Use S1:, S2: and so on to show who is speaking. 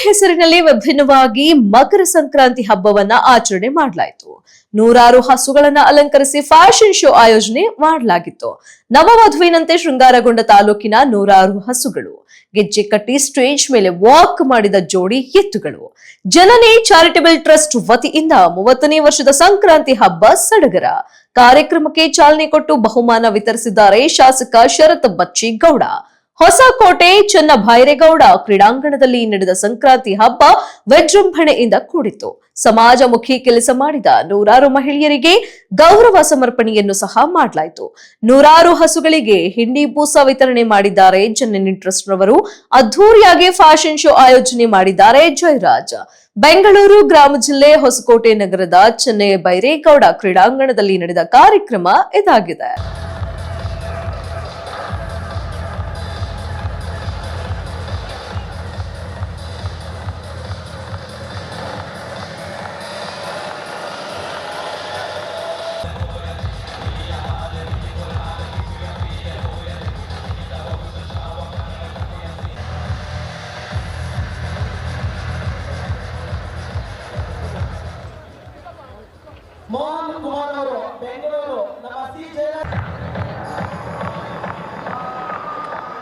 S1: ಹೆಸರಿನಲ್ಲಿ ವಿಭಿನ್ನವಾಗಿ ಮಕರ ಸಂಕ್ರಾಂತಿ ಹಬ್ಬವನ್ನ ಆಚರಣೆ ಮಾಡಲಾಯಿತು. ನೂರಾರು ಹಸುಗಳನ್ನ ಅಲಂಕರಿಸಿ ಫ್ಯಾಷನ್ ಶೋ ಆಯೋಜನೆ ಮಾಡಲಾಗಿತ್ತು. ನವವಧುವಿನಂತೆ ಶೃಂಗಾರಗೊಂಡ ತಾಲೂಕಿನ ನೂರಾರು ಹಸುಗಳು, ಗೆಜ್ಜೆ ಕಟ್ಟಿ ಸ್ಟೇಜ್ ಮೇಲೆ ವಾಕ್ ಮಾಡಿದ ಜೋಡಿ ಎತ್ತುಗಳು. ಜನನಿ ಚಾರಿಟಬಲ್ ಟ್ರಸ್ಟ್ ವತಿಯಿಂದ 30ನೇ ವರ್ಷದ ಸಂಕ್ರಾಂತಿ ಹಬ್ಬ ಸಡಗರ ಕಾರ್ಯಕ್ರಮಕ್ಕೆ ಚಾಲನೆ ಕೊಟ್ಟು ಬಹುಮಾನ ವಿತರಿಸಿದ್ದಾರೆ ಶಾಸಕ ಶರತ್ ಬಚ್ಚಿಗೌಡ. ಹೊಸಕೋಟೆ ಚನ್ನಭೈರೇಗೌಡ ಕ್ರೀಡಾಂಗಣದಲ್ಲಿ ನಡೆದ ಸಂಕ್ರಾಂತಿ ಹಬ್ಬ ವಿಜೃಂಭಣೆಯಿಂದ ಕೂಡಿತು. ಸಮಾಜಮುಖಿ ಕೆಲಸ ಮಾಡಿದ ನೂರಾರು ಮಹಿಳೆಯರಿಗೆ ಗೌರವ ಸಮರ್ಪಣೆಯನ್ನು ಸಹ ಮಾಡಲಾಯಿತು. ನೂರಾರು ಹಸುಗಳಿಗೆ ಹಿಂಡಿ ಬೂಸ ವಿತರಣೆ ಮಾಡಿದ್ದಾರೆ ಜನನಿ ಟ್ರಸ್ಟ್ ರವರು. ಅದ್ದೂರಿಯಾಗಿ ಫ್ಯಾಷನ್ ಶೋ ಆಯೋಜನೆ ಮಾಡಿದ್ದಾರೆ ಜಯರಾಜ್. ಬೆಂಗಳೂರು ಗ್ರಾಮ ಜಿಲ್ಲೆ ಹೊಸಕೋಟೆ ನಗರದ ಚನ್ನಭೈರೇಗೌಡ ಕ್ರೀಡಾಂಗಣದಲ್ಲಿ ನಡೆದ ಕಾರ್ಯಕ್ರಮ ಇದಾಗಿದೆ.
S2: ಮೋಹನ್ ಕುಮಾರ್ ಅವರು ಬೆಂಗಳೂರು ನಮ್ಮ ಸಿ ಜಯರಾಜ್